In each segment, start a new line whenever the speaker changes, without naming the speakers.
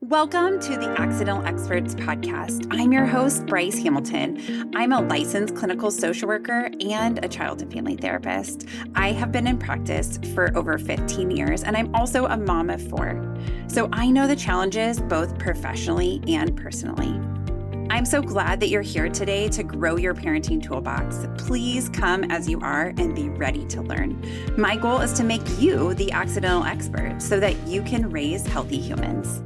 Welcome to the Accidental Experts podcast. I'm your host, Bryce Hamilton. I'm a licensed clinical social worker and a child and family therapist. I have been in practice for over 15 years, and I'm also a mom of 4. So I know the challenges both professionally and personally. I'm so glad that you're here today to grow your parenting toolbox. Please come as you are and be ready to learn. My goal is to make you the accidental expert so that you can raise healthy humans.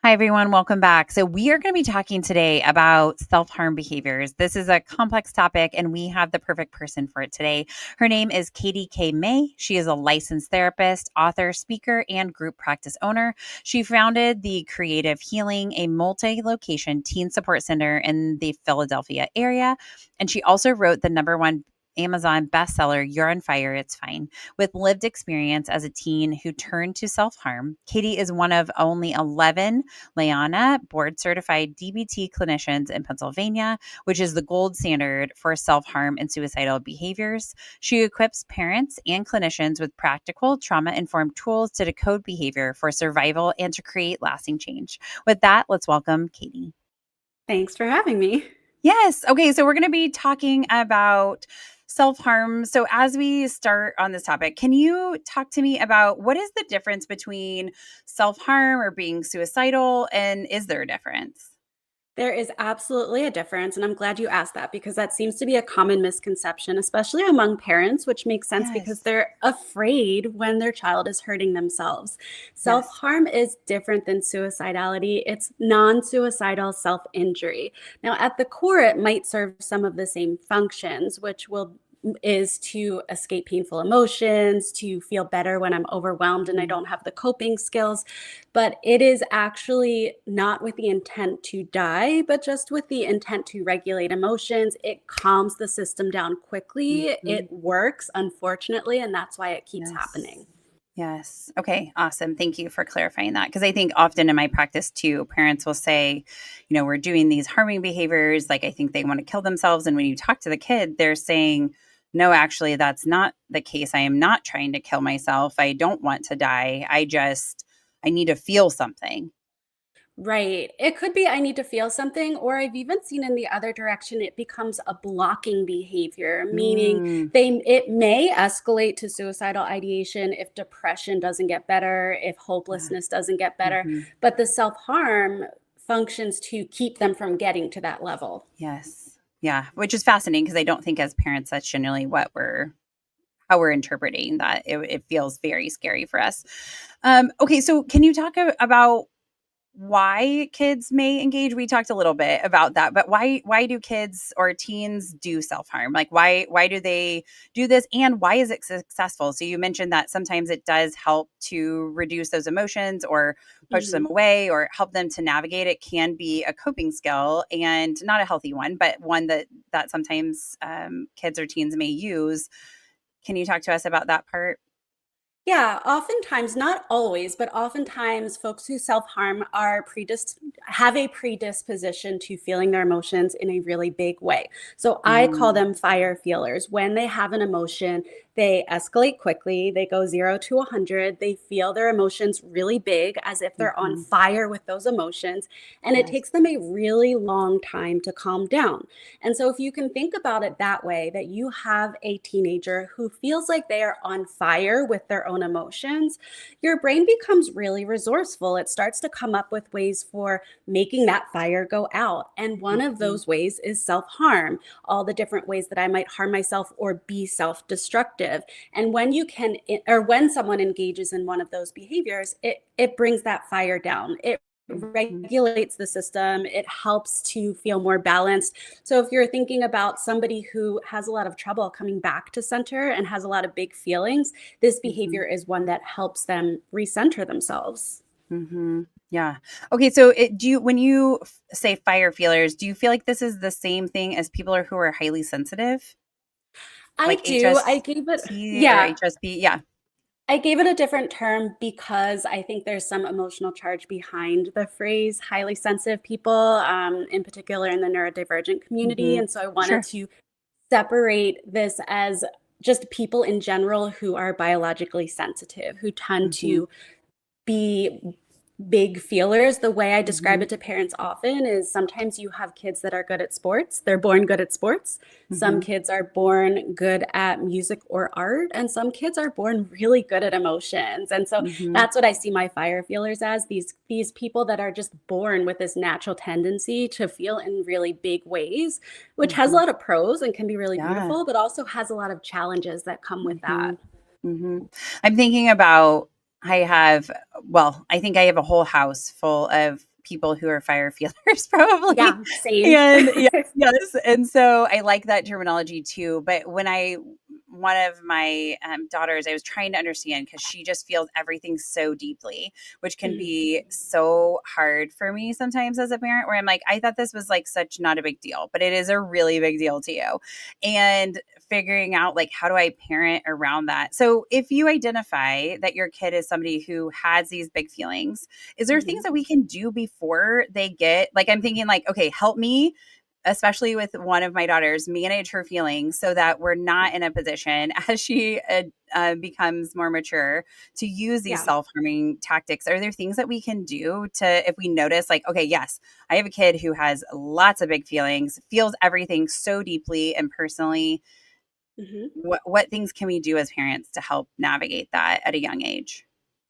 Hi, everyone. Welcome back. So we are going to be talking today about self-harm behaviors. This is a complex topic, and we have the perfect person for it today. Her name is Katie K. May. She is a licensed therapist, author, speaker, and group practice owner. She founded the Creative Healing, a multi-location teen support center in the Philadelphia area. And she also wrote the #1 Amazon bestseller, You're on Fire, It's Fine. With lived experience as a teen who turned to self-harm, Katie is one of only 11 Leana board-certified DBT clinicians in Pennsylvania, which is the gold standard for self-harm and suicidal behaviors. She equips parents and clinicians with practical, trauma-informed tools to decode behavior for survival and to create lasting change. With that, let's welcome Katie.
Thanks for having me.
Yes. Okay. So we're going to be talking about self-harm. So as we start on this topic, can you talk to me about what is the difference between self-harm or being suicidal, and is there a difference?
There is absolutely a difference, and I'm glad you asked that because that seems to be a common misconception, especially among parents, which makes sense because
Yes.
they're afraid when their child is hurting themselves.
Yes.
Self-harm is different than suicidality. It's non-suicidal self-injury. Now, at the core, it might serve some of the same functions, which will is to escape painful emotions, to feel better when I'm overwhelmed and I
Mhm.
don't have the coping skills. But it is actually not with the intent to die, but just with the intent to regulate emotions. It calms the system down quickly.
Mhm.
It works, unfortunately, and that's why it keeps
Yes.
happening.
Yes. Okay. Awesome. Thank you for clarifying that. Because I think often in my practice too, parents will say, we're doing these harming behaviors. Like, I think they want to kill themselves. And when you talk to the kid, they're saying, no, actually, that's not the case. I am not trying to kill myself. I don't want to die. I need to feel something.
Right. It could be I need to feel something, or I've even seen in the other direction, it becomes a blocking behavior, meaning
Mm,
it may escalate to suicidal ideation if depression doesn't get better, if
yeah.
hopelessness doesn't get better,
Mhm.
but the self-harm functions to keep them from getting to that level.
Yes. Yeah. Which is fascinating because I don't think as parents that's generally how we're interpreting that. It feels very scary for us. Okay, so can you talk about why kids may engage? We talked a little bit about that, but why do kids or teens do self-harm? Like why do they do this, and why is it successful? So you mentioned that sometimes it does help to reduce those emotions or push them
Mhm.
away or help them to navigate. It can be a coping skill and not a healthy one, but one that sometimes kids or teens may use. Can you talk to us about that part?
Yeah, oftentimes, not always, but oftentimes folks who self-harm have a predisposition to feeling their emotions in a really big way. So I call
Mm,
them fire feelers. When they have an emotion, they escalate quickly. They go 0 to 100. They feel their emotions really big as if they're on
mhm.
fire with those emotions, and it
Yes.
takes them a really long time to calm down. And so, if you can think about it that way, that you have a teenager who feels like they are on fire with their own emotions, your brain becomes really resourceful. It starts to come up with ways for making that fire go out. And one of
Mhm.
those ways is self harm, all the different ways that I might harm myself or be self destructive. And when someone engages in one of those behaviors, it brings that fire down. It
Mhm.
regulates the system. It helps to feel more balanced. So if you're thinking about somebody who has a lot of trouble coming back to center and has a lot of big feelings, this
Mhm.
behavior is one that helps them recenter themselves.
Mhm. Yeah. Okay, so when you say fire feelers, do you feel like this is the same thing as people who are highly sensitive?
I
Like
do. I gave it,
HST or
yeah,
HSP? Yeah.
I gave it a different term because I think there's some emotional charge behind the phrase highly sensitive people, in particular in the neurodivergent community.
Mhm.
And so I wanted
Sure.
to separate this as just people in general who are biologically sensitive, who tend
Mhm.
to be big feelers. The way I describe
Mhm.
it to parents often is sometimes you have kids that are good at sports. They're born good at sports. Some
Mhm.
kids are born good at music or art, and some kids are born really good at emotions. And so
Mhm.
that's what I see my fire feelers as, these people that are just born with this natural tendency to feel in really big ways, which has a
Mhm.
lot of pros and can be really
Yeah.
beautiful, but also has a lot of challenges that come with that.
Mhm. Mhm. I'm thinking about I have I think I have a whole house full of people who are fire feelers probably.
Yeah, same.
And yes, and so I like that terminology too, but when I one of my daughters, I was trying to understand because she just feels everything so deeply, which can
Mhm.
be so hard for me sometimes as a parent, where I'm like, I thought this was like such not a big deal, but it is a really big deal to you. And figuring out like how do I parent around that. So if you identify that your kid is somebody who has these big feelings, is there things
Mhm.
that we can do before they get like I'm thinking like, okay, help me, especially with one of my daughters, manage her feelings so that we're not in a position as she becomes more mature to use these
Yeah.
self-harming tactics. Are there things that we can do to, if we notice like, okay, yes, I have a kid who has lots of big feelings, feels everything so deeply and personally,
Mhm.
what things can we do as parents to help navigate that at a young age?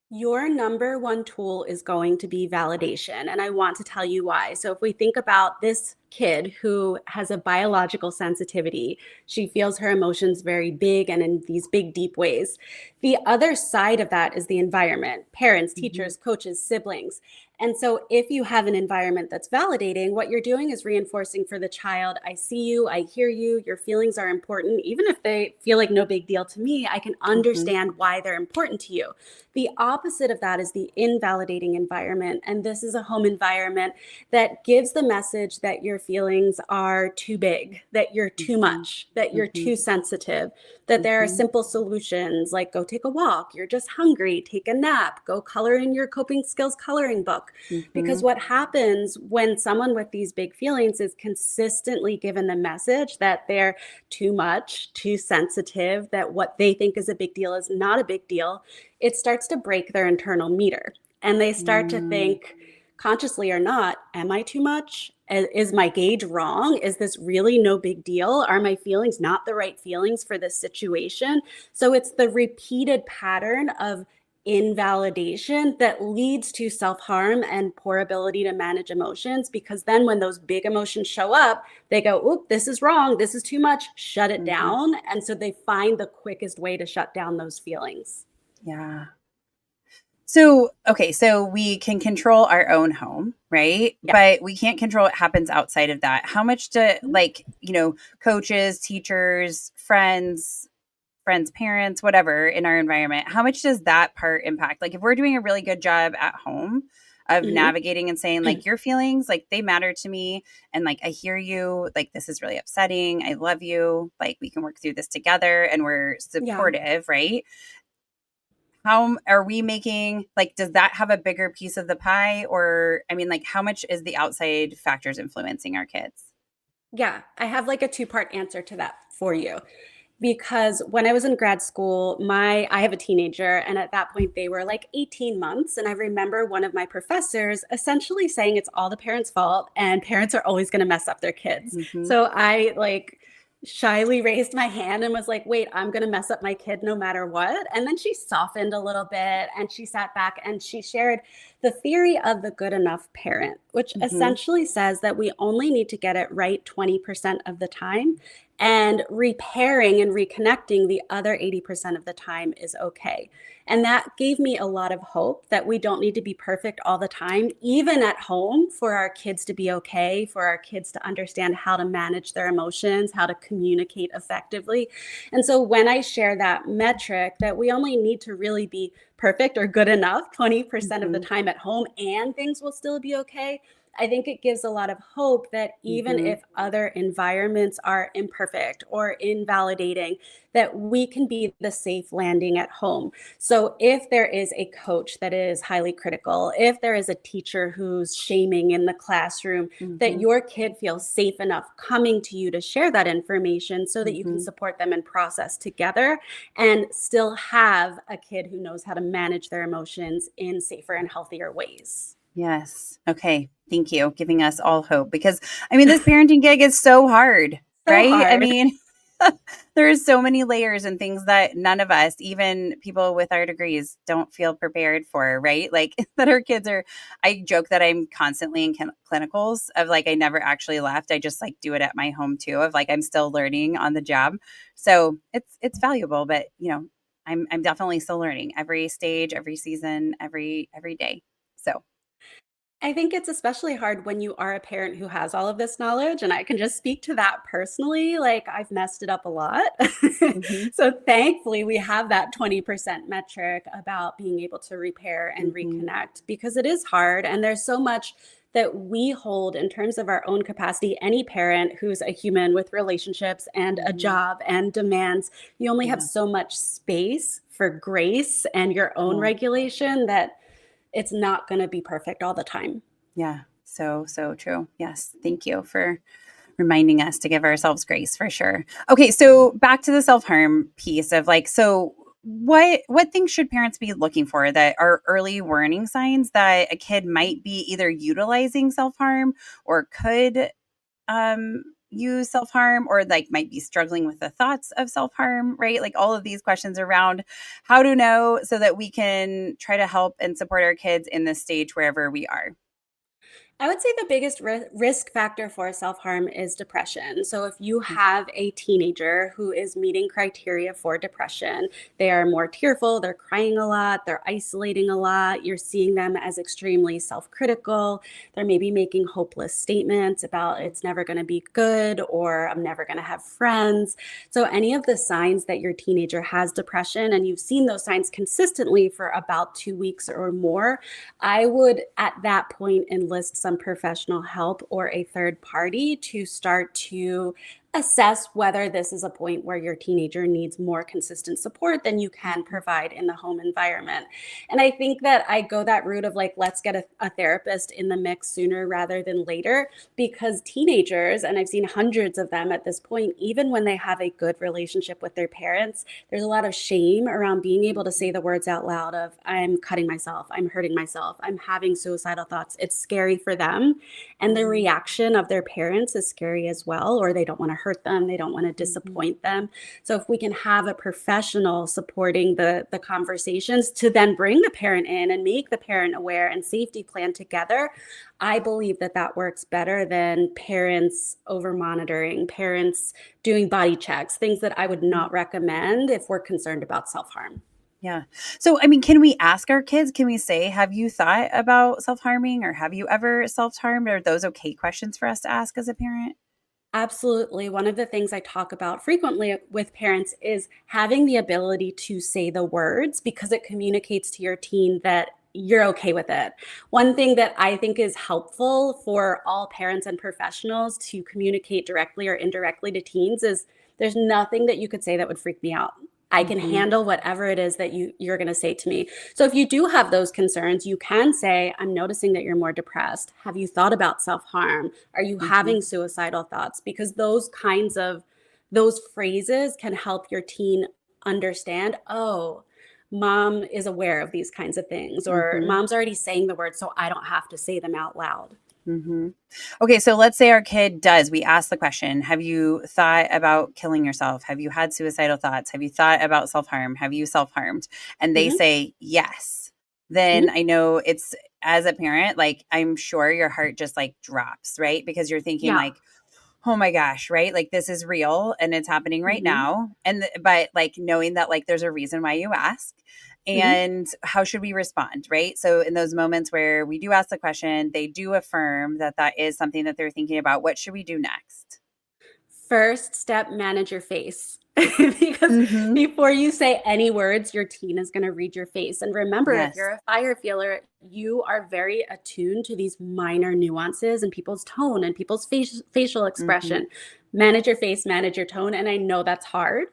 Your number one tool is going to be validation. And I want to tell you why. So, if we think about this kid who has a biological sensitivity, she feels her emotions very big and in these big, deep ways. The other side of that is the environment: parents,
Mhm.
teachers, coaches, siblings. And so, if you have an environment that's validating, what you're doing is reinforcing for the child: I see you, I hear you, your feelings are important. Even if they feel like no big deal to me, I can
Mhm.
understand why they're important to you. The opposite of that is the invalidating environment. And this is a home environment that gives the message that your feelings are too big, that you're too
Mhm.
much, that you're
Mhm.
too sensitive, that there are
Mhm.
simple solutions like go take a walk, you're just hungry, take a nap, go color in your coping skills coloring book. Because
Mhm.
what happens when someone with these big feelings is consistently given the message that they're too much, too sensitive, that what they think is a big deal is not a big deal, it starts to break their internal meter. And they start to
Mm.
think, consciously or not, am I too much? Is my gauge wrong? Is this really no big deal? Are my feelings not the right feelings for this situation? So it's the repeated pattern of invalidation that leads to self harm and poor ability to manage emotions. Because then when those big emotions show up, they go, oop, this is wrong. This is too much. Shut it
Mhm.
down. And so they find the quickest way to shut down those feelings.
Yeah. So, okay, so we can control our own home, right?
Yeah.
But we can't control what happens outside of that. How much do
Mhm.
like, coaches, teachers, friends, parents, whatever in our environment, how much does that part impact? Like if we're doing a really good job at home of
Mhm.
navigating and saying like your feelings, like they matter to me and like I hear you, like this is really upsetting. I love you. Like we can work through this together and we're
Yeah.
supportive, right? How are we making like does that have a bigger piece of the pie or I mean like how much is the outside factors influencing our kids?
Yeah. I have like a two-part answer to that for you. Because when I was in grad school, my I have a teenager, and at that point they were like 18 months. And I remember one of my professors essentially saying it's all the parents' fault and parents are always going to mess up their kids.
Mhm.
So I like shyly raised my hand and was like, wait, I'm going to mess up my kid no matter what. And then she softened a little bit and she sat back and she shared the theory of the good enough parent, which
Mhm.
essentially says that we only need to get it right 20% of the time, and repairing and reconnecting the other 80% of the time is okay. And that gave me a lot of hope that we don't need to be perfect all the time, even at home, for our kids to be okay, for our kids to understand how to manage their emotions, how to communicate effectively. And so when I share that metric, that we only need to really be perfect or good enough 20% of the
Mhm.
time at home and things will still be okay, I think it gives a lot of hope that even
Mhm.
if other environments are imperfect or invalidating, that we can be the safe landing at home. So if there is a coach that is highly critical, if there is a teacher who's shaming in the classroom, that
Mhm.
your kid feels safe enough coming to you to share that information so that you can
Mhm.
support them and process together and still have a kid who knows how to manage their emotions in safer and healthier ways.
Yes. Okay. Thank you. Giving us all hope because I mean, this parenting gig is so hard,
So
right? I
hard.
mean, there's so many layers and things that none of us, even people with our degrees, don't feel prepared for, right? Like that our kids are, I joke that I'm constantly in clinicals of like, I never actually left. I just like do it at my home too, of like, I'm still learning on the job. So it's valuable, but you know, I'm definitely still learning every stage, every season, every day. So.
I think it's especially hard when you are a parent who has all of this knowledge, and I can just speak to that personally. Like, I've messed it up a lot.
Mhm.
So, thankfully, we have that 20% metric about being able to repair and
Mhm.
reconnect because it is hard. And there's so much that we hold in terms of our own capacity. Any parent who's a human with relationships and a
Mhm.
job and demands, you only have
Yeah.
so much space for grace and your own
Yeah.
regulation that it's not going to be perfect all the time.
Yeah. So true. Yes. Thank you for reminding us to give ourselves grace for sure. Okay, so back to the self-harm piece of like so what things should parents be looking for that are early warning signs that a kid might be either utilizing self-harm or could use self-harm or like might be struggling with the thoughts of self-harm, right? Like all of these questions around how to know so that we can try to help and support our kids in this stage wherever we are.
I would say the biggest risk factor for self harm is depression. So, if you
Mm.
have a teenager who is meeting criteria for depression, they are more tearful, they're crying a lot, they're isolating a lot, you're seeing them as extremely self critical, they're maybe making hopeless statements about it's never going to be good or I'm never going to have friends. So, any of the signs that your teenager has depression and you've seen those signs consistently for about 2 weeks or more, I would at that point enlist some professional help or a third party to start to assess whether this is a point where your teenager needs more consistent support than you can
Mhm.
provide in the home environment. And I think that I go that route of like, let's get a therapist in the mix sooner rather than later, because teenagers, and I've seen hundreds of them at this point, even when they have a good relationship with their parents, there's a lot of shame around being able to say the words out loud of, I'm cutting myself, I'm hurting myself, I'm having suicidal thoughts. It's scary for them. And the
Mhm.
reaction of their parents is scary as well, or they don't want to hurt them, they don't want to
Mhm.
disappoint them. So if we can have a professional supporting the conversations to then bring the parent in and make the parent aware and safety plan together, I believe that that works better than parents over monitoring, parents doing body checks, things that I would
Mhm.
not recommend if we're concerned about self harm.
Yeah. So, I mean, can we ask our kids? Can we say, "Have you thought about self-harming or have you ever self-harmed?" Are those okay questions for us to ask as a parent?
Absolutely. One of the things I talk about frequently with parents is having the ability to say the words because it communicates to your teen that you're okay with it. One thing that I think is helpful for all parents and professionals to communicate directly or indirectly to teens is there's nothing that you could say that would freak me out. I can
Mhm.
handle whatever it is that you're going to say to me. So if you do have those concerns, you can say, I'm noticing that you're more depressed. Have you thought about self-harm? Are you
Mhm.
having suicidal thoughts? Because those kinds of those phrases can help your teen understand, oh, mom is aware of these kinds of things, or
Mhm.
mom's already saying the words, so I don't have to say them out loud.
Mhm. Okay, so let's say our kid does. We ask the question, "Have you thought about killing yourself? Have you had suicidal thoughts? Have you thought about self-harm? Have you self-harmed?" And they
Hmm.
say, "Yes." Then
Hmm.
I know it's as a parent, like I'm sure your heart just like drops, right? Because you're thinking
Yeah.
like, "Oh my gosh, right? Like this is real and it's happening right
Hmm.
now." And but like knowing that like there's a reason why you ask
Hmm.
and how should we respond, right? So in those moments where we do ask the question, they do affirm that that is something that they're thinking about. What should we do next?
First step, manage your face. Because
Mhm.
before you say any words, your teen is going to read your face. And remember, if
Yes.
you're a fire feeler, you are very attuned to these minor nuances in people's tone and people's facial
Mhm.
expression. Manage your face, manage your tone. And I know that's hard,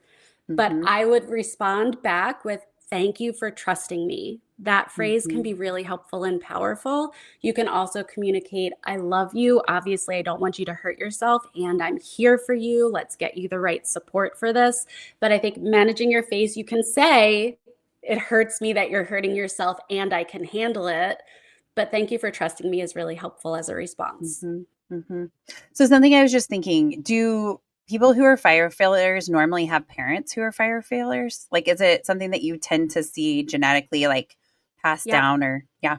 but
Mhm.
I would respond back with, thank you for trusting me. That phrase can
Mhm.
be really helpful and powerful. You can also communicate, I love you. Obviously, I don't want you to hurt yourself, and I'm here for you. Let's get you the right support for this. But I think managing your face, you can say, it hurts me that you're hurting yourself and I can handle it. But thank you for trusting me is really helpful as a response.
Hmm. Hmm. So something I was just thinking, do people who are fire failures normally have parents who are fire failures? Like, is it something that you tend to see genetically, like passed
Yep.
down or, yeah.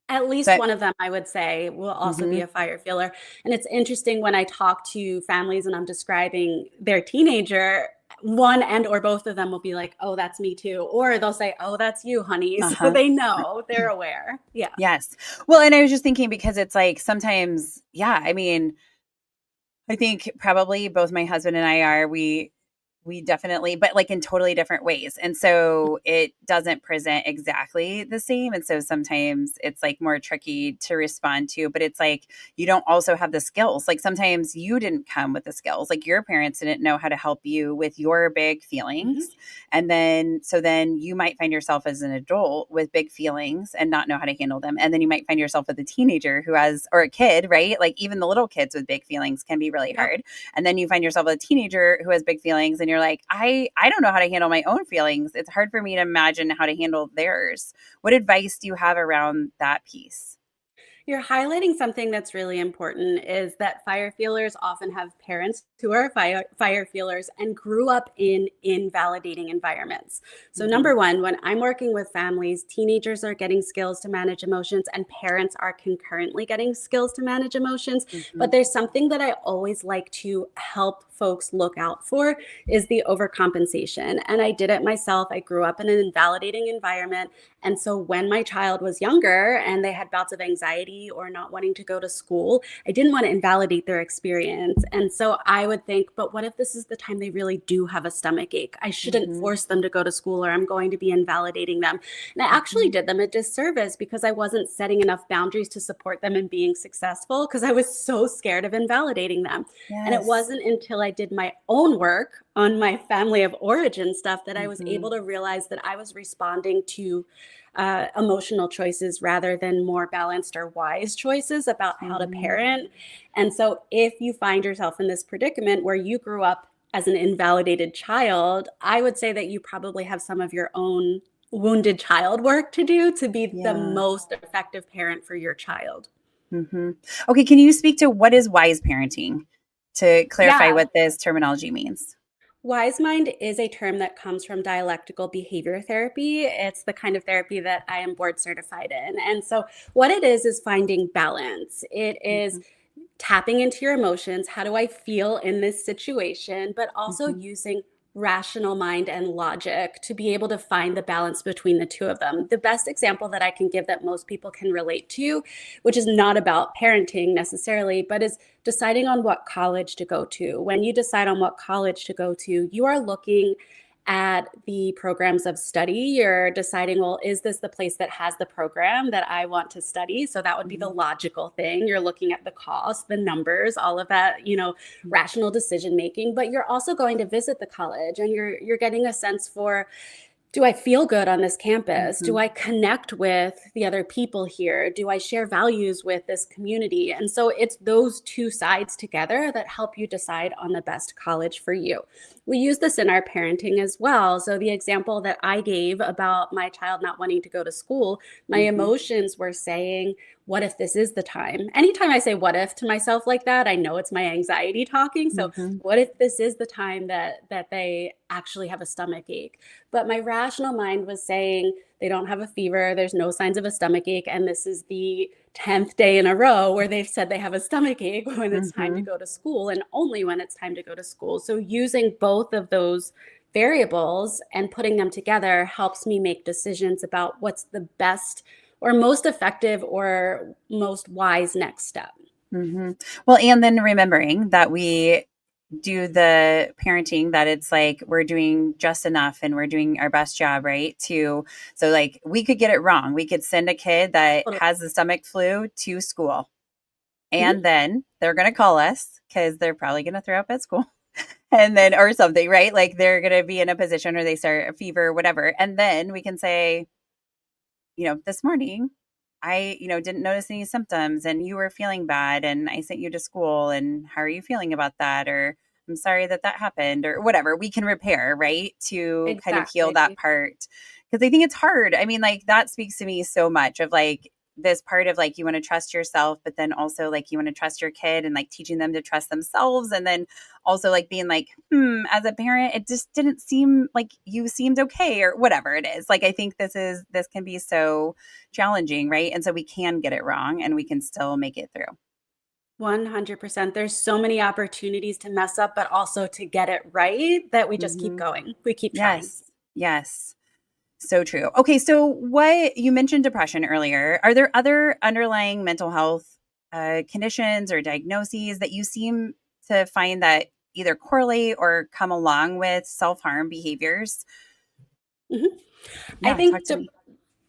At least
So,
one of them, I would say, will also be
hmm
a fire feeler. And it's interesting when I talk to families and I'm describing their teenager, one and or both of them will be like, "Oh, that's me too." Or they'll say, "Oh, that's you, honey." So
uh-huh.
they know, they're aware. Yeah.
Yes. Well, and I was just thinking because it's like sometimes, yeah, I mean, I think probably both my husband and I are, we definitely, but like in totally different ways. And so it doesn't present exactly the same. And so sometimes it's like more tricky to respond to, but it's like you don't also have the skills. Like sometimes you didn't come with the skills. Like your parents didn't know how to help you with your big
Mhm.
feelings. And then so then you might find yourself as an adult with big feelings and not know how to handle them. And then you might find yourself with a teenager who has or a kid, right? Like even the little kids with big feelings can be really
Yep.
hard. And then you find yourself with a teenager who has big feelings and you're like, I don't know how to handle my own feelings. It's hard for me to imagine how to handle theirs. What advice do you have around that piece?
You're highlighting something that's really important is that fire feelers often have parents who are fire feelers and grew up in invalidating environments. So,
Mhm.
number one, when I'm working with families, teenagers are getting skills to manage emotions, and parents are concurrently getting skills to manage emotions. But
Mhm.
there's something that I always like to help folks look out for is the overcompensation. And I did it myself. I grew up in an invalidating environment. And so when my child was younger and they had bouts of anxiety or not wanting to go to school, I didn't want to invalidate their experience. And so I would think, but what if this is the time they really do have a stomach ache? I shouldn't
Mhm.
force them to go to school or I'm going to be invalidating them. And I actually
Mhm.
did them a disservice because I wasn't setting enough boundaries to support them in being successful because I was so scared of invalidating them. And it
Yes.
wasn't until I did my own work on my family of origin stuff that I was able
Mhm.
to realize that I was responding to emotional choices rather than more balanced or wise choices about how to
Mhm.
parent. And so, if you find yourself in this predicament where you grew up as an invalidated child, I would say that you probably have some of your own wounded child work to do to be the
Yeah.
most effective parent for your child.
Mhm. Okay, can you speak to what is wise parenting to clarify
Yeah.
what this terminology means?
Wise mind is a term that comes from dialectical behavior therapy. It's the kind of therapy that I am board certified in. And so, what it is finding balance. It is
Mhm.
tapping into your emotions. How do I feel in this situation? But also
Mhm.
using rational mind and logic to be able to find the balance between the two of them. The best example that I can give that most people can relate to, which is not about parenting necessarily, but is deciding on what college to go to. When you decide on what college to go to, you are looking at the programs of study. You're deciding, well, is this the place that has the program that I want to study? So that would be the
Mhm.
logical thing. You're looking at the cost, the numbers, all of that, rational decision making, but you're also going to visit the college and you're getting a sense for, do I feel good on this campus? Do
Mhm.
I connect with the other people here? Do I share values with this community? And so it's those two sides together that help you decide on the best college for you. We use this in our parenting as well. So the example that I gave about my child not wanting to go to school, my
Mhm.
emotions were saying, what if this is the time? Anytime I say what if to myself like that, I know it's my anxiety talking. So
Mhm.
what if this is the time that they actually have a stomach ache? But my rational mind was saying they don't have a fever, there's no signs of a stomach ache, and this is the 10th day in a row where they've said they have a stomach ache when it's time to
Mhm.
go to school and only when it's time to go to school. So using both of those variables and putting them together helps me make decisions about what's the best or most effective or most wise next step.
Mhm. Well, and then remembering that we do the parenting that it's like we're doing just enough and we're doing our best job, right? So like we could get it wrong. We could send a kid that
Totally.
has the stomach flu to school and
Mhm.
then they're going to call us because they're probably going to throw up at school and then or something, right? Like they're going to be in a position where they start a fever, whatever. And then we can say, this morning I, didn't notice any symptoms and you were feeling bad and I sent you to school and how are you feeling about that? Or I'm sorry that that happened or whatever we can repair, right? To kind of heal that
Exactly.
part. Because I think it's hard. I mean, like that speaks to me so much of like this part of like you want to trust yourself, but then also like you want to trust your kid and like teaching them to trust themselves. And then also like being like, as a parent, it just didn't seem like you seemed okay or whatever it is. Like I think this can be so challenging, right? And so we can get it wrong and we can still make it through.
100%. There's so many opportunities to mess up, but also to get it right that we just keep
Hmm.
going. We keep trying.
Yes. Yes. So true. Okay, so what you mentioned depression earlier. Are there other underlying mental health conditions or diagnoses that you seem to find that either correlate or come along with self harm behaviors?
Mhm. I
Yeah, talk
think
to me.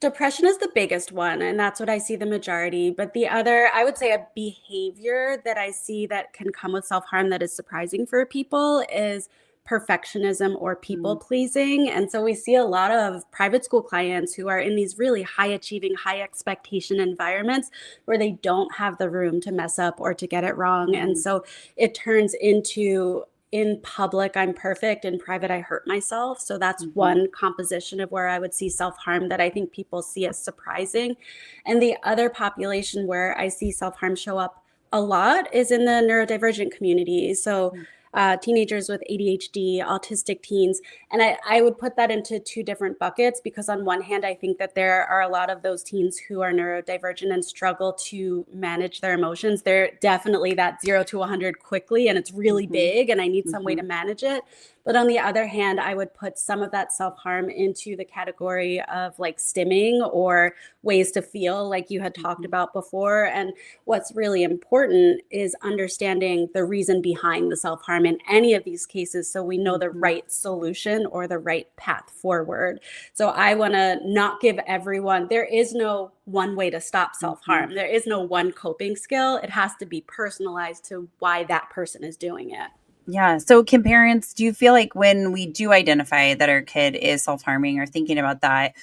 depression is the biggest one, and that's what I see the majority. But the other, I would say, a behavior that I see that can come with self harm that is surprising for people is perfectionism or people
Mm,
pleasing. And so we see a lot of private school clients who are in these really high achieving, high expectation environments where they don't have the room to mess up or to get it wrong. And
mm,
so it turns into, in public, I'm perfect. In private, I hurt myself. So that's
mhm,
one composition of where I would see self harm that I think people see as surprising. And the other population where I see self harm show up a lot is in the neurodivergent community. So
mm,
teenagers with ADHD, autistic teens. And I would put that into two different buckets because, on one hand, I think that there are a lot of those teens who are neurodivergent and struggle to manage their emotions. They're definitely that 0 to 100 quickly, and it's really
mhm,
big, and I need some way to
mhm,
manage it. But on the other hand, I would put some of that self harm into the category of like stimming or ways to feel, like you had talked
mhm,
about before. And what's really important is understanding the reason behind the self harm in any of these cases so we know the
mhm,
right solution or the right path forward. So I want to not give everyone, there is no one way to stop self
mhm.
harm. There is no one coping skill. It has to be personalized to why that person is doing it.
Yeah. So, can parents, do you feel like when we do identify that our kid is self harming or thinking about that,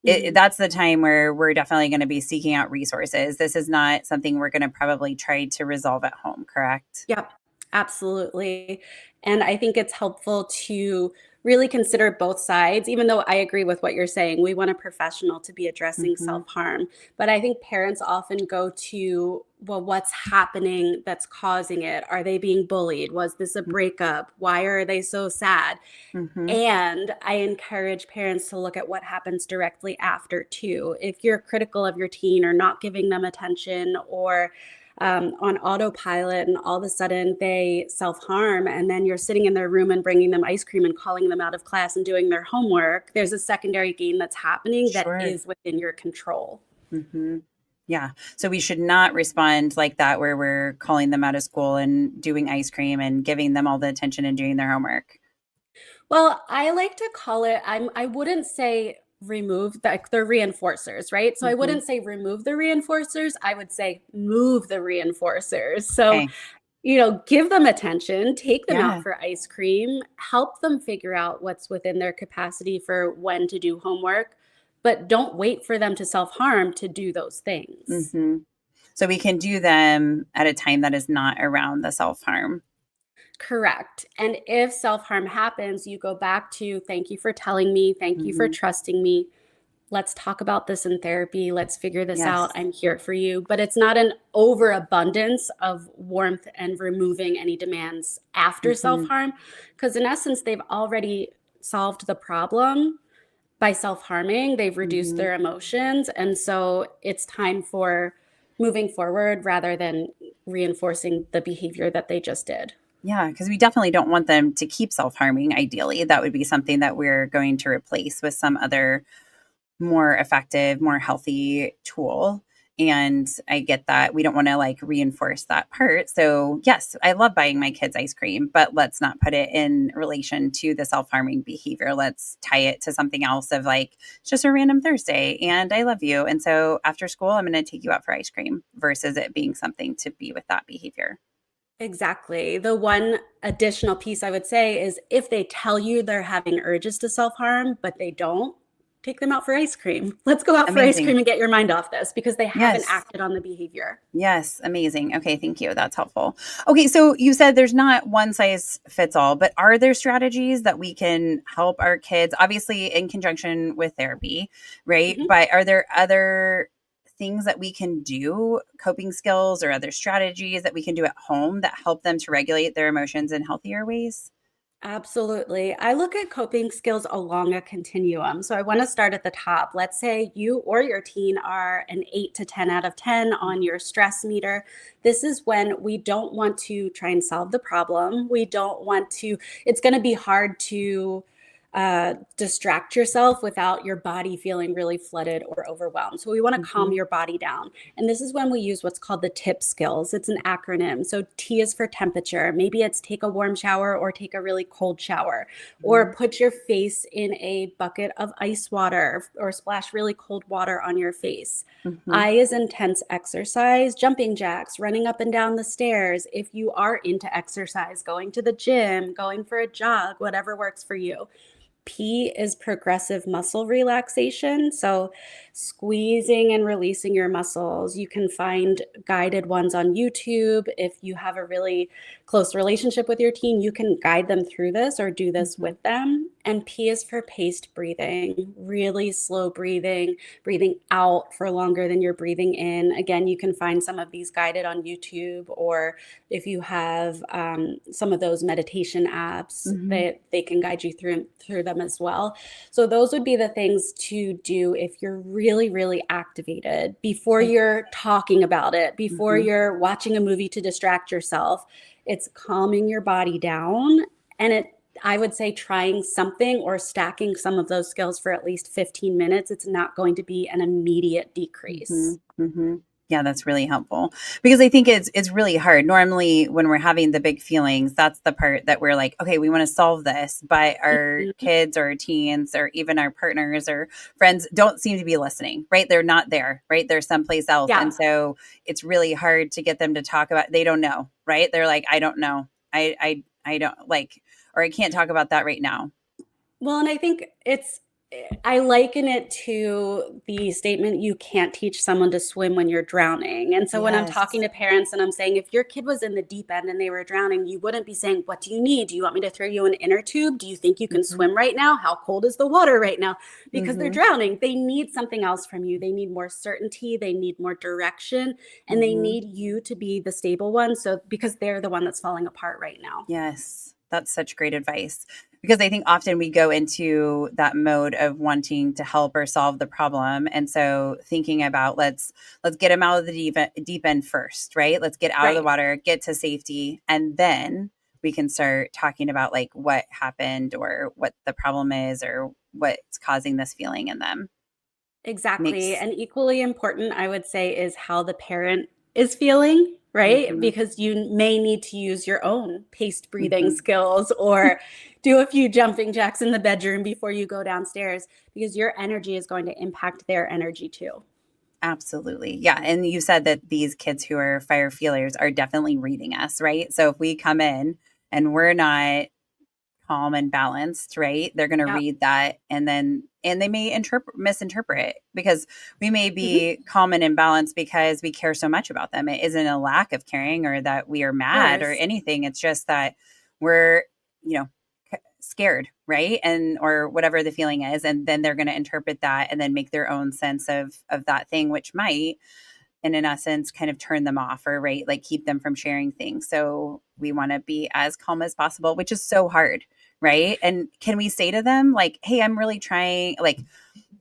Mhm.
that's the time where we're definitely going to be seeking out resources? This is not something we're going to probably try to resolve at home, correct?
Yep, absolutely. And I think it's helpful to really consider both sides, even though I agree with what you're saying. We want a professional to be addressing
Hmm.
self harm. But I think parents often go to, well, what's happening that's causing it? Are they being bullied? Was this a breakup? Why are they so sad?
Hmm.
And I encourage parents to look at what happens directly after, too. If you're critical of your teen or not giving them attention or on autopilot and all of a sudden they self harm, and then you're sitting in their room and bringing them ice cream and calling them out of class and doing their homework, there's a secondary gain that's happening that
Sure.
is within your control.
Hmm. Yeah. So we should not respond like that, where we're calling them out of school and doing ice cream and giving them all the attention and doing their homework.
Well, I like to call it, I wouldn't say remove the reinforcers, right? So I
Hmm.
wouldn't say remove the reinforcers, I would say move the reinforcers. So,
Okay.
give them attention, take them out
Yeah.
for ice cream, help them figure out what's within their capacity for when to do homework, but don't wait for them to self-harm to do those things.
Hmm. So we can do them at a time that is not around the self harm.
Correct. And if self harm happens, you go back to thank you for telling me, thank you for
Hmm.
trusting me. Let's talk about this in therapy. Let's figure this out.
Yes.
I'm here for you. But it's not an overabundance of warmth and removing any demands after self
Hmm.
harm, because in essence, they've already solved the problem by self harming. They've reduced
Hmm.
their emotions. And so it's time for moving forward rather than reinforcing the behavior that they just did.
Yeah, because we definitely don't want them to keep self harming. Ideally, that would be something that we're going to replace with some other more effective, more healthy tool. And I get that we don't want to like reinforce that part. So, yes, I love buying my kids ice cream, but let's not put it in relation to the self harming behavior. Let's tie it to something else of like, it's just a random Thursday and I love you. And so after school, I'm going to take you out for ice cream versus it being something to be with that behavior.
Exactly. The one additional piece I would say is if they tell you they're having urges to self harm, but they don't, take them out for ice cream. Let's go out for ice
Amazing.
cream and get your mind off this because they haven't
Yes.
acted on the behavior.
Yes, amazing. Okay, thank you. That's helpful. Okay, so you said there's not one size fits all, but are there strategies that we can help our kids, obviously in conjunction with therapy, right?
Mhm.
But are there other things that we can do, coping skills or other strategies that we can do at home that help them to regulate their emotions in healthier ways?
Absolutely. I look at coping skills along a continuum. So I want to start at the top. Let's say you or your teen are an 8 to 10 out of 10 on your stress meter. This is when we don't want to try and solve the problem. We don't want to, it's going to be hard to distract yourself without your body feeling really flooded or overwhelmed. So we want to calm
Hmm.
your body down. And this is when we use what's called the TIP skills. It's an acronym. So T is for temperature. Maybe it's take a warm shower or take a really cold shower, or
Hmm.
put your face in a bucket of ice water or splash really cold water on your face.
Hmm.
I is intense exercise, jumping jacks, running up and down the stairs. If you are into exercise, going to the gym, going for a jog, whatever works for you. P is progressive muscle relaxation. So, squeezing and releasing your muscles. You can find guided ones on YouTube. If you have a really close relationship with your teen, you can guide them through this or do this
Hmm.
with them. And P is for paced breathing, really slow breathing, breathing out for longer than you're breathing in. Again, you can find some of these guided on YouTube, or if you have some of those meditation apps,
Hmm.
that they can guide you through them as well. So those would be the things to do if you're really, really activated, before
Okay.
you're talking about it, before
Hmm.
you're watching a movie to distract yourself. It's calming your body down. And I would say trying something or stacking some of those skills for at least 15 minutes. It's not going to be an immediate
Hmm.
decrease.
Hmm. Yeah, that's really helpful because I think it's really hard. Normally, when we're having the big feelings, that's the part that we're like, okay, we want to solve this, but our
Mhm.
kids or teens or even our partners or friends don't seem to be listening, right? They're not there, right? They're someplace else,
Yeah.
and so it's really hard to get them to talk about. They don't know, right? They're like, I don't know, I don't like, or I can't talk about that right now.
Well, and I think I liken it to the statement, you can't teach someone to swim when you're drowning. And so when I'm talking
Yes.
to parents and I'm saying, if your kid was in the deep end and they were drowning, you wouldn't be saying, what do you need? Do you want me to throw you an inner tube? Do you think you can
Hmm.
swim right now? How cold is the water right now? Because they're
Hmm.
drowning. They need something else from you. They need more certainty. They need more direction. And they
Hmm.
need you to be the stable one. So because they're the one that's falling apart right now.
Yes, that's such great advice because I think often we go into that mode of wanting to help or solve the problem, and so thinking about let's get them out of the deep end first, right? Let's get out of the
Right.
water, get to safety, and then we can start talking about like what happened or what the problem is or what's causing this feeling in them.
Exactly.
Makes
And equally important, I would say, is how the parent is feeling, right?
hmm.
Because you may need to use your own paced breathing
Hmm.
skills or do a few jumping jacks in the bedroom before you go downstairs, because your energy is going to impact their energy too.
Absolutely. Yeah. And you said that these kids who are fire feelers are definitely reading us, right? So if we come in and we're not calm and balanced, right? They're going to
Yeah.
read that and they may misinterpret it because we may
Hmm.
be calm and imbalanced because we care so much about them. It isn't a lack of caring or that we are
Of
mad or
course.
anything. It's just that we're, you know, scared, right? And or whatever the feeling is, and then they're going to interpret that and then make their own sense of that thing, which might and in essence kind of turn them off or right like keep them from sharing things. So we want to be as calm as possible, which is so hard, right? And can we say to them like, hey, I'm really trying, like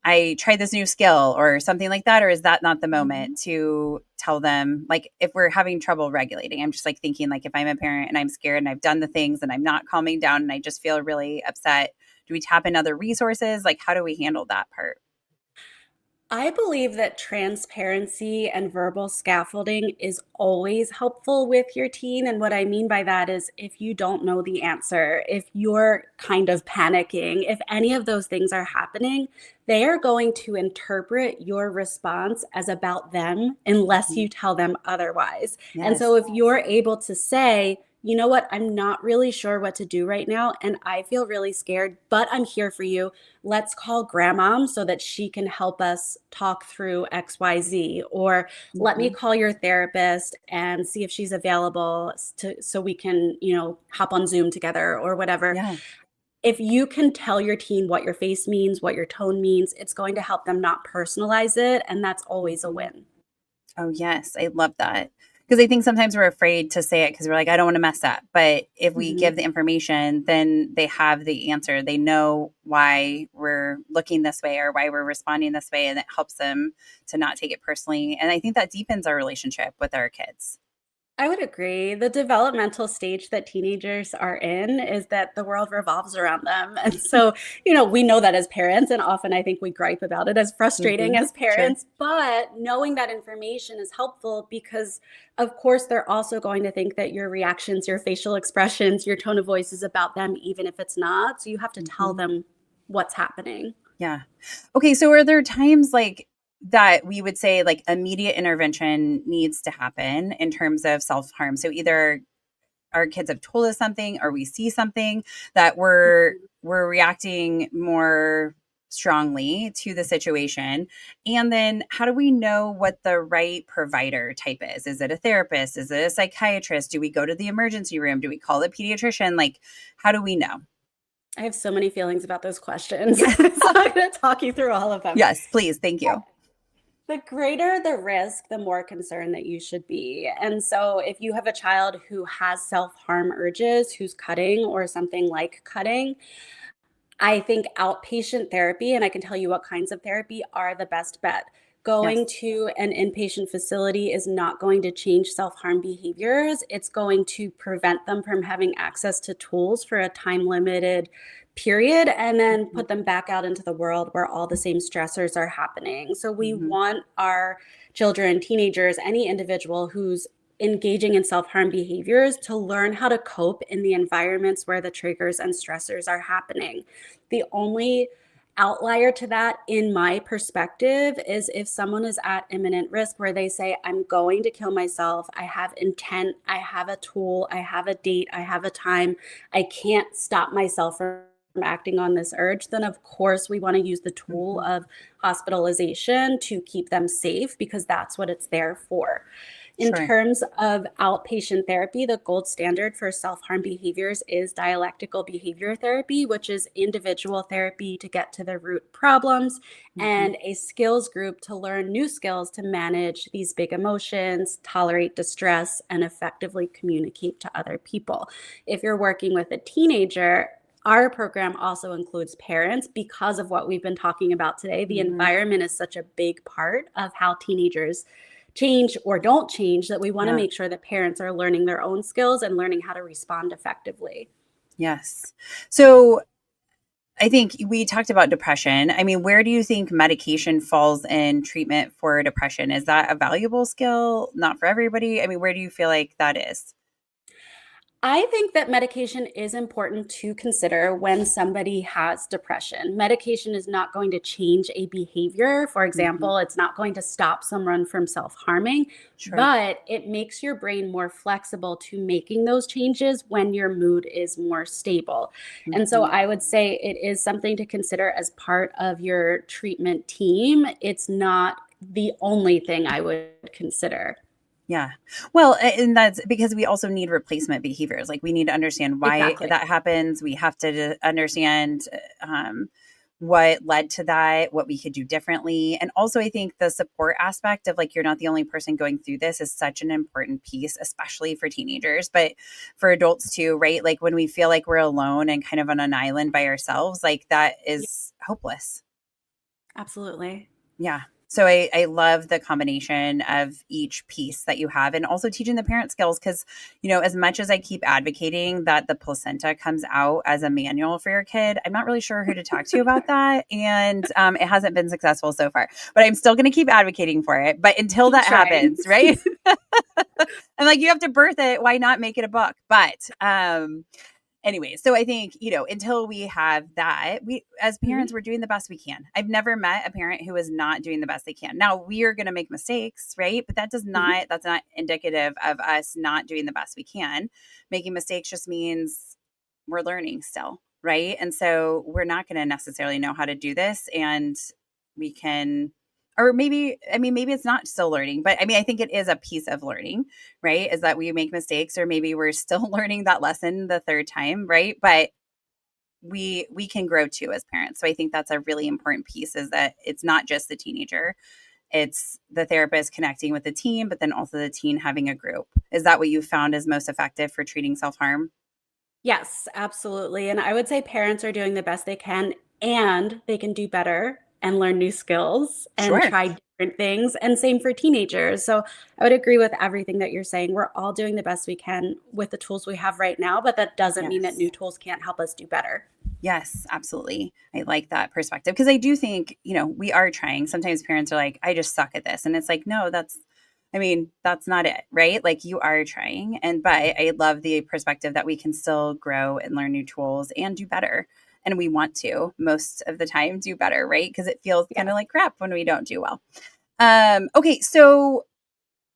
I tried this new skill or something like that, or is that not the
Mhm.
moment to tell them like if we're having trouble regulating? I'm just like thinking like if I'm a parent and I'm scared and I've done the things and I'm not calming down and I just feel really upset, do we tap in other resources? Like how do we handle that part?
I believe that transparency and verbal scaffolding is always helpful with your teen. And what I mean by that is if you don't know the answer, if you're kind of panicking, if any of those things are happening, they are going to interpret your response as about them unless
Mhm.
you tell them otherwise. And
Yes.
so if you're able to say, you know what, I'm not really sure what to do right now, and I feel really scared, but I'm here for you. Let's call grandmom so that she can help us talk through XYZ. Or let me
Mhm.
call your therapist and see if she's available so we can, hop on Zoom together or whatever.
Yeah.
If you can tell your teen what your face means, what your tone means, it's going to help them not personalize it, and that's always a
Mhm.
win.
Oh, yes. I love that. Because I think sometimes we're afraid to say it because we're like, I don't want to mess up. But if we
Mhm.
give the information, then they have the answer. They know why we're looking this way or why we're responding this way. And it helps them to not take it personally. And I think that deepens our relationship with our kids.
I would agree. The developmental stage that teenagers are in is that the world revolves around them. And so, we know that as parents, and often I think we gripe about it as frustrating
Hmm.
as
Sure.
parents, but knowing that information is helpful because, of course, they're also going to think that your reactions, your facial expressions, your tone of voice is about them, even if it's not. So you have to tell
Hmm.
them what's happening.
Yeah. Okay. So are there times like that we would say like immediate intervention needs to happen in terms of self harm? So either our kids have told us something or we see something that we're reacting more strongly to the situation. And then how do we know what the right provider type is it a therapist, is it a psychiatrist, do we go to the emergency room, do we call the pediatrician, like how do we know?
I have so many feelings about those questions.
Yeah.
So I'm going to talk you through all of them.
Yes, please, thank you.
The greater the risk, the more concerned that you should be. And so, if you have a child who has self harm urges, who's cutting or something like cutting, I think outpatient therapy, and I can tell you what kinds of therapy are the best bet. Going
Yes.
to an inpatient facility is not going to change self harm behaviors. It's going to prevent them from having access to tools for a time limited period and then
Mhm.
put them back out into the world where all the same stressors are happening. So, we
Mhm.
want our children, teenagers, any individual who's engaging in self harm behaviors to learn how to cope in the environments where the triggers and stressors are happening. The only outlier to that, in my perspective, is if someone is at imminent risk where they say, I'm going to kill myself. I have intent. I have a tool. I have a date. I have a time. I can't stop myself from acting on this urge. Then, of course, we want to use the tool
Mhm.
of hospitalization to keep them safe because that's what it's there for. In
Sure.
terms of outpatient therapy, the gold standard for self harm behaviors is dialectical behavior therapy, which is individual therapy to get to the root problems,
Mhm.
and a skills group to learn new skills to manage these big emotions, tolerate distress, and effectively communicate to other people. If you're working with a teenager, our program also includes parents because of what we've been talking about today. The
Mhm.
environment is such a big part of how teenagers change or don't change, that we want to
Yeah.
make sure that parents are learning their own skills and learning how to respond effectively.
Yes. So I think we talked about depression. I mean, where do you think medication falls in treatment for depression? Is that a valuable skill? Not for everybody. I mean, where do you feel like that is?
I think that medication is important to consider when somebody has depression. Medication is not going to change a behavior. For
Mhm.
example, it's not going to stop someone from self harming,
Sure.
but it makes your brain more flexible to making those changes when your mood is more stable. And so
Mhm.
I would say it is something to consider as part of your treatment team. It's not the only thing I would consider.
Yeah. Well, and that's because we also need replacement behaviors. Like we need to understand why
Exactly.
that happens. We have to understand what led to that, what we could do differently. And also, I think the support aspect of like, you're not the only person going through this is such an important piece, especially for teenagers, but for adults too, right? Like when we feel like we're alone and kind of on an island by ourselves, like that
Yeah,
is hopeless.
absolutely.
Yeah. So I love the combination of each piece that you have and also teaching the parent skills because, as much as I keep advocating that the placenta comes out as a manual for your kid, I'm not really sure who to talk to about that. And it hasn't been successful so far, but I'm still going to keep advocating for it. But until
Keep
that
trying.
happens, right? I'm like, you have to birth it. Why not make it a book? But anyway, so I think, until we have that, we as
Mhm.
parents, we're doing the best we can. I've never met a parent who is not doing the best they can. Now, we are going to make mistakes, right? But
Mhm.
that's not indicative of us not doing the best we can. Making mistakes just means we're learning still, right? And so we're not going to necessarily know how to do this, and we can, or maybe, I mean, maybe it's not still learning, but I mean, I think it is a piece of learning, right? Is that we make mistakes, or maybe we're still learning that lesson the third time, right? But we can grow too as parents. So I think that's a really important piece, is that it's not just the teenager, it's the therapist connecting with the teen, but then also the teen having a group. Is that what you found is most effective for treating self-harm?
Yes, absolutely. And I would say parents are doing the best they can, and they can do better and learn new skills and
Sure.
try different things. And same for teenagers. So I would agree with everything that you're saying. We're all doing the best we can with the tools we have right now, but that doesn't mean that
Yes.
new tools can't help us do better.
Yes, absolutely. I like that perspective, because I do think, we are trying. Sometimes parents are like, I just suck at this. And it's like, no, I mean, that's not it, right? Like, you are trying. But I love the perspective that we can still grow and learn new tools and do better. And we want to most of the time do better, right? Because it feels kind
Yeah.
of like crap when we don't do well. Okay. So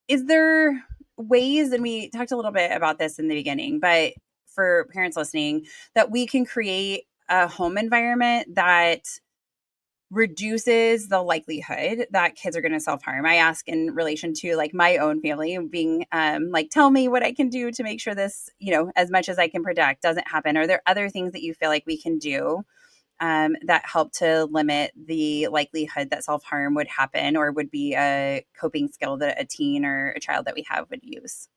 is there ways, and we talked a little bit about this in the beginning, but for parents listening, that we can create a home environment that reduces the likelihood that kids are going to self-harm? I ask in relation to like my own family, being like, tell me what I can do to make sure this, as much as I can predict, doesn't happen. Are there other things that you feel like we can do that help to limit the likelihood that self harm would happen, or would be a coping skill that a teen or a child that we have would use?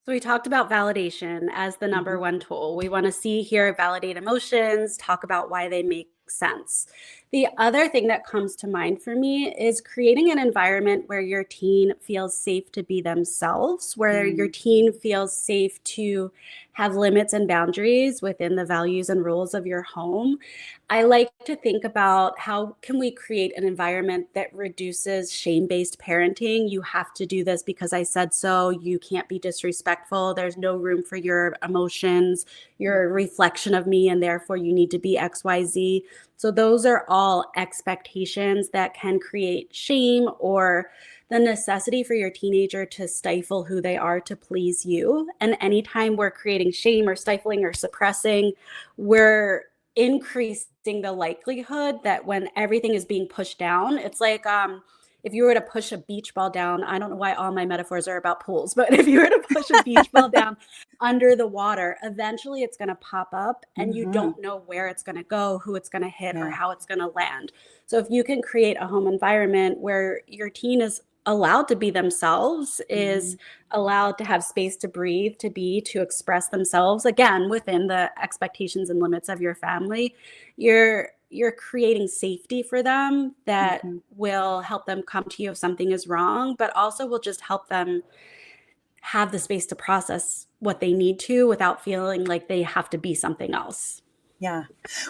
So we talked about validation as the number
Hmm.
one tool. We want to see, hear, validate emotions, talk about why they make sense. The other thing that comes to mind for me is creating an environment where your teen feels safe to be themselves, where your
Mm,
teen feels safe to have limits and boundaries within the values and rules of your home. I like to think about how can we create an environment that reduces shame-based parenting. You have to do this because I said so. You can't be disrespectful. There's no room for your emotions. You're a reflection of me, and therefore you need to be XYZ. So those are all expectations that can create shame or the necessity for your teenager to stifle who they are to please you. And anytime we're creating shame or stifling or suppressing, we're increasing the likelihood that when everything is being pushed down, it's like if you were to push a beach ball down, I don't know why all my metaphors are about pools, but if you were to push a beach ball down under the water, eventually it's going to pop up and you
mhm.
don't know where it's going to go, who it's going to hit, or
Yeah.
how it's going to land. So if you can create a home environment where your teen is allowed to be themselves, is
Mhm.
allowed to have space to breathe, to be, to express themselves, again within the expectations and limits of your family, you're creating safety for them that
Mhm.
will help them come to you if something is wrong, but also will just help them have the space to process what they need to without feeling like they have to be something else.
Yeah.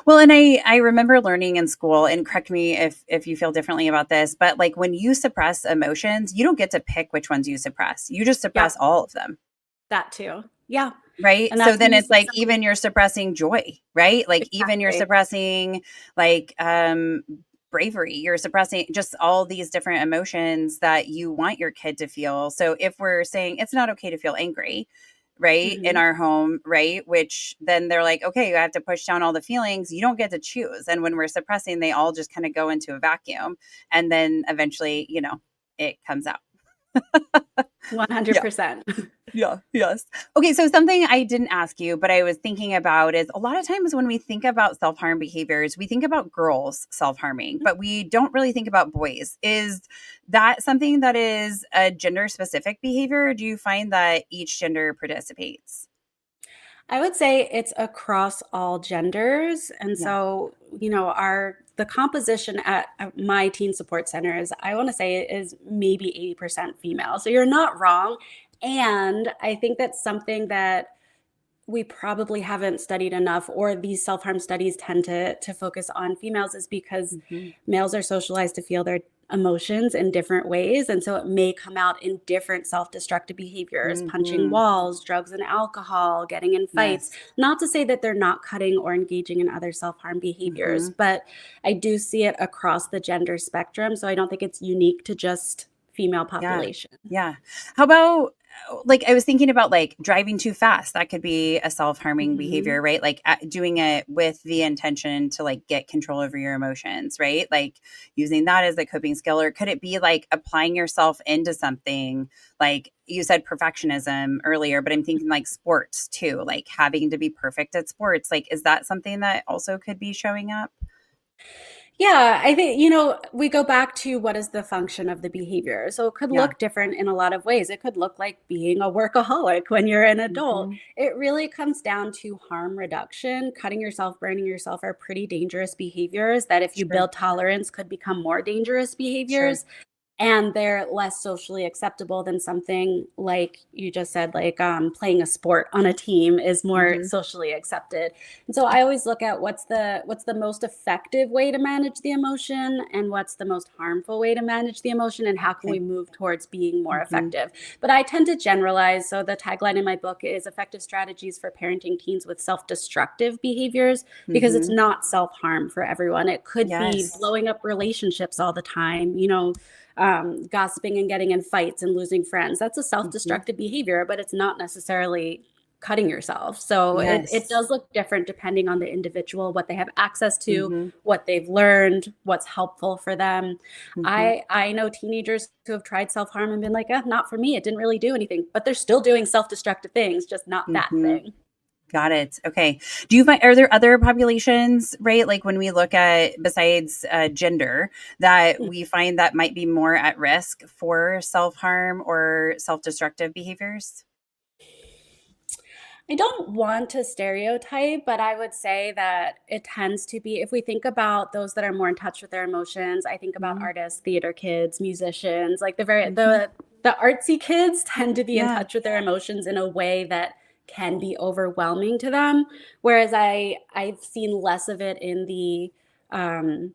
Well, and I remember learning in school, and correct me if you feel differently about this, but like, when you suppress emotions, you don't get to pick which ones you suppress. You just
Yeah,
suppress all of them.
that too. Yeah.
Right?
And
So
that's when
then
you
it's
see
like,
something
even you're suppressing joy, right? Like, even you're
exactly.
suppressing like bravery, you're suppressing just all these different emotions that you want your kid to feel. So if we're saying it's not okay to feel angry, right, in
Mhm.
our home, right? Which then they're like, okay, you have to push down all the feelings. You don't get to choose. And when we're suppressing, they all just kind of go into a vacuum. And then eventually, it comes out. Yeah.
100%.
Yeah, yes. Okay, so something I didn't ask you, but I was thinking about, is a lot of times when we think about self-harm behaviors, we think about girls self-harming, but we don't really think about boys. Is that something that is a gender specific behavior? Or do you find that each gender participates?
I would say it's across all genders. And
Yeah.
so, our the composition at my teen support center is, I want to say, it is maybe 80% female. So you're not wrong. And I think that's something that we probably haven't studied enough, or these self-harm studies tend to focus on females, is because
Mhm.
males are socialized to feel emotions in different ways. And so it may come out in different self destructive behaviors, punching
Mhm.
walls, drugs and alcohol, getting in fights.
Yes.
Not to say that they're not cutting or engaging in other self harm behaviors,
Mhm.
but I do see it across the gender spectrum. So I don't think it's unique to just female
Yeah.
population.
Yeah. How about like I was thinking about like driving too fast. That could be a self-harming behavior,
Mhm.
right? Like doing it with the intention to like get control over your emotions, right? Like using that as a coping skill, or could it be like applying yourself into something? Like you said perfectionism earlier, but I'm thinking like sports too, like having to be perfect at sports. Like is that something that also could be showing up?
Yeah, I think, we go back to what is the function of the behavior. So it could
Yeah.
look different in a lot of ways. It could look like being a workaholic when you're an adult.
Mhm.
It really comes down to harm reduction. Cutting yourself, burning yourself are pretty dangerous behaviors that, if you
Sure.
build tolerance, could become more dangerous
Sure.
behaviors, and they're less socially acceptable than something like you just said, like playing a sport on a team is more
Mhm.
socially accepted. And so I always look at what's the most effective way to manage the emotion, and what's the most harmful way to manage the emotion, and how can we
Okay.
move towards being more
Mhm.
effective. But I tend to generalize. So the tagline in my book is effective strategies for parenting teens with self-destructive behaviors, because it's
Mhm.
not self-harm for everyone. It could be
Yes.
blowing up relationships all the time, gossiping and getting in fights and losing friends. That's a
Mhm.
self-destructive behavior, but it's not necessarily cutting yourself. So it
Yes.
does look different depending on the individual, what they have access to,
Mhm.
what they've learned, what's helpful for them.
Mhm.
I know teenagers who have tried self-harm and been like, not for me. It didn't really do anything, but they're still doing self-destructive things, just not that
Mhm.
thing.
Got it. Okay. Do you find are there other populations, right? Like when we look at besides gender, that we find that might be more at risk for self harm or self destructive behaviors?
I don't want to stereotype, but I would say that it tends to be, if we think about those that are more in touch with their emotions, I think about
Mhm.
artists, theater kids, musicians, like
Mhm.
the artsy kids tend to be in
Yeah.
touch with their emotions in a way that can be overwhelming to them. Whereas I've seen less of it in the um,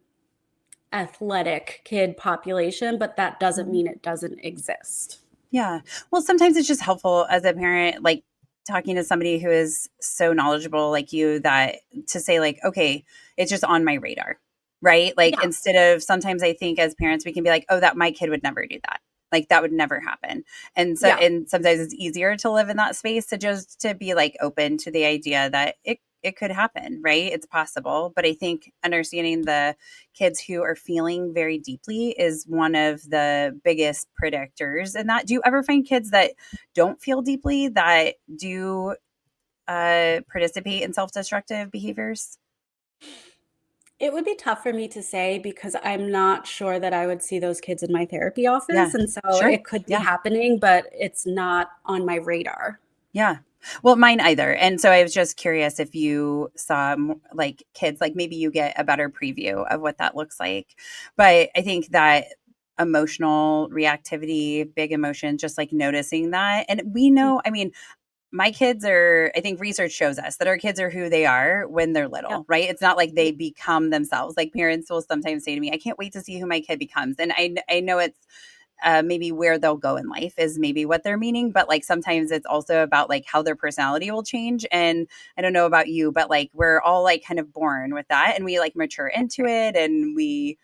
athletic kid population, but that doesn't
Mhm.
mean it doesn't exist.
Yeah. Well, sometimes it's just helpful as a parent, like talking to somebody who is so knowledgeable like you that to say, like, okay, it's just on my radar, right? Like,
Yeah,
instead of sometimes I think as parents, we can be like, oh, that my kid would never do that. Like that would never happen.
yeah.
And sometimes it's easier to live in that space to just to be like open to the idea that it could happen, right? It's possible. But I think understanding the kids who are feeling very deeply is one of the biggest predictors. And that, do you ever find kids that don't feel deeply that do participate in self destructive behaviors?
It would be tough for me to say, because I'm not sure that I would see those kids in my therapy
Yeah,
office, and so
sure.
it could be
Yeah.
happening, but it's not on my radar.
Yeah. Well, mine either. And so I was just curious if you saw like kids, like maybe you get a better preview of what that looks like. But I think that emotional reactivity, big emotion, just like noticing that. And we
Mm,
know, I mean, my kids are, I think research shows us that our kids are who they are when they're
yep.
little, right? It's not like
Yeah.
they become themselves. Like parents will sometimes say to me, I can't wait to see who my kid becomes. And I know it's maybe where they'll go in life is maybe what they're meaning, but like sometimes it's also about like how their personality will change. And I don't know about you, but like we're all like kind of born with that and we like mature into it and we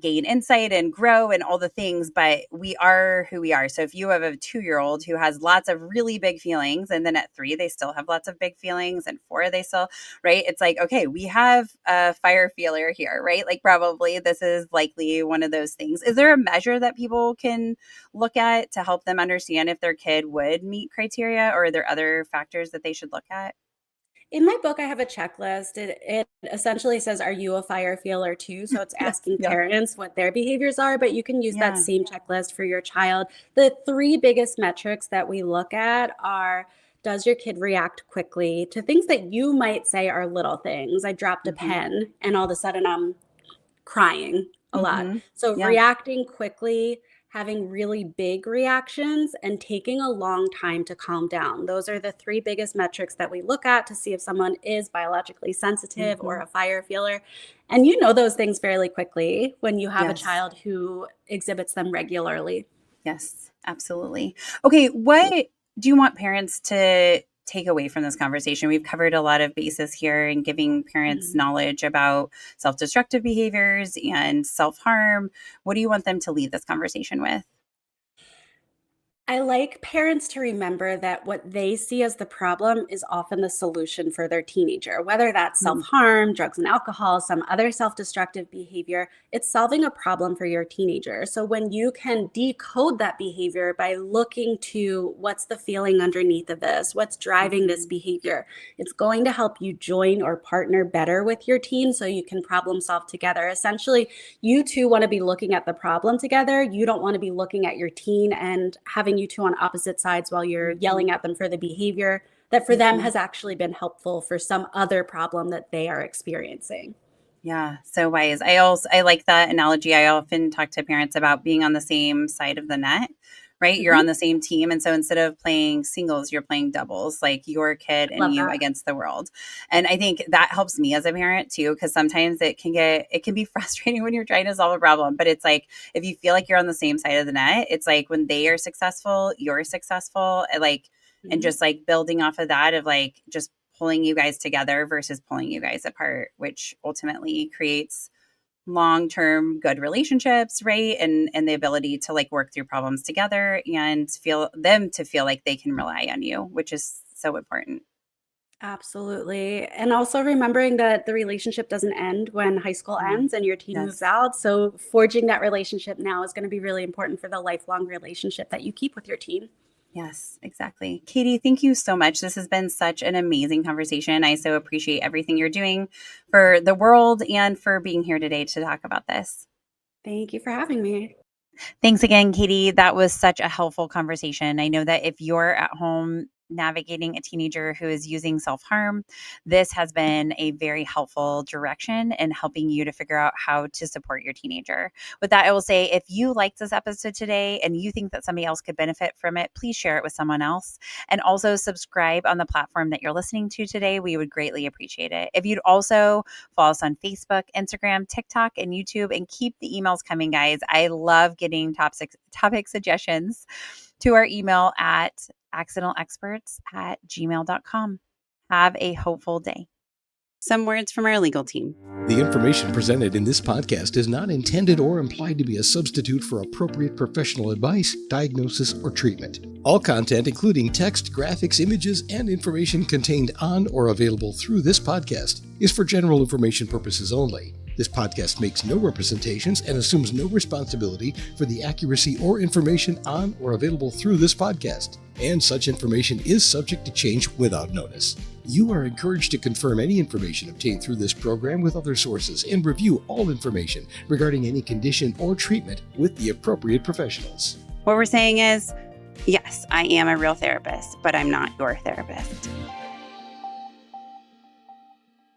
gain insight and grow and all the things, but we are who we are. So if you have a 2-year-old who has lots of really big feelings, and then at 3, they still have lots of big feelings, and 4, they still, right? It's like, okay, we have a fire feeler here, right? Like probably this is likely one of those things. Is there a measure that people can look at to help them understand if their kid would meet criteria, or are there other factors that they should look at?
In my book, I have a checklist. It essentially says, "Are you a fire feeler too?" So it's
Yes.
asking
Yeah.
parents what their behaviors are, but you can use that
Yeah.
same checklist for your child. The three biggest metrics that we look at are: does your kid react quickly to things that you might say are little things? I dropped a
Hmm.
pen and all of a sudden I'm crying a lot.
Hmm.
So
Yeah.
reacting quickly, having really big reactions, and taking a long time to calm down. Those are the three biggest metrics that we look at to see if someone is biologically sensitive or
Mhm.
a fire feeler. And you know those things fairly quickly when you have a
Yes.
child who exhibits them regularly.
Yes, absolutely. Okay, what do you want parents to take away from this conversation? We've covered a lot of bases here and giving parents
Mhm.
knowledge about self-destructive behaviors and self-harm. What do you want them to leave this conversation with?
I like parents to remember that what they see as the problem is often the solution for their teenager, whether that's self
Mm,
harm, drugs and alcohol, some other self destructive behavior. It's solving a problem for your teenager. So when you can decode that behavior by looking to what's the feeling underneath of this, what's driving this
mhm.
behavior, it's going to help you join or partner better with your teen so you can problem solve together. Essentially, you two want to be looking at the problem together. You don't want to be looking at your teen and having you two on opposite sides while you're
Mhm,
yelling at them for the behavior that for them
mhm.
has actually been helpful for some other problem that they are experiencing.
Yeah, so wise. I like that analogy. I often talk to parents about being on the same side of the net, right? You're on
Mhm.
the same team. And so instead of playing singles, you're playing doubles, like your kid and
Love
you
that.
against the world. And I think that helps me as a parent too, because sometimes it can be frustrating when you're trying to solve a problem. But it's like if you feel like you're on the same side of the net, it's like when they are successful, you're successful. And
Mhm.
just like building off of that of like just pulling you guys together versus pulling you guys apart, which ultimately creates long-term good relationships, right? And the ability to like work through problems together and feel them to feel like they can rely on you, which is so important.
Absolutely. And also remembering that the relationship doesn't end when high school
Mm.
ends and your teen moves
Yes.
out. So forging that relationship now is going to be really important for the lifelong relationship that you keep with your teen.
Yes, exactly. Katie, thank you so much. This has been such an amazing conversation. I so appreciate everything you're doing for the world and for being here today to talk about this.
Thank you for having me.
Thanks again, Katie. That was such a helpful conversation. I know that if you're at home navigating a teenager who is using self harm, this has been a very helpful direction in helping you to figure out how to support your teenager. With that, I will say if you liked this episode today and you think that somebody else could benefit from it, please share it with someone else. And also subscribe on the platform that you're listening to today. We would greatly appreciate it. If you'd also follow us on Facebook, Instagram, TikTok, and YouTube, and keep the emails coming, guys. I love getting topic suggestions to our email at accidentalexperts@gmail.com. Have a hopeful day. Some words from our legal team.
The information presented in this podcast is not intended or implied to be a substitute for appropriate professional advice, diagnosis, or treatment. All content, including text, graphics, images, and information contained on or available through this podcast, is for general information purposes only. This podcast makes no representations and assumes no responsibility for the accuracy or information on or available through this podcast, and such information is subject to change without notice. You are encouraged to confirm any information obtained through this program with other sources and review all information regarding any condition or treatment with the appropriate professionals.
What we're saying is, yes, I am a real therapist, but I'm not your therapist.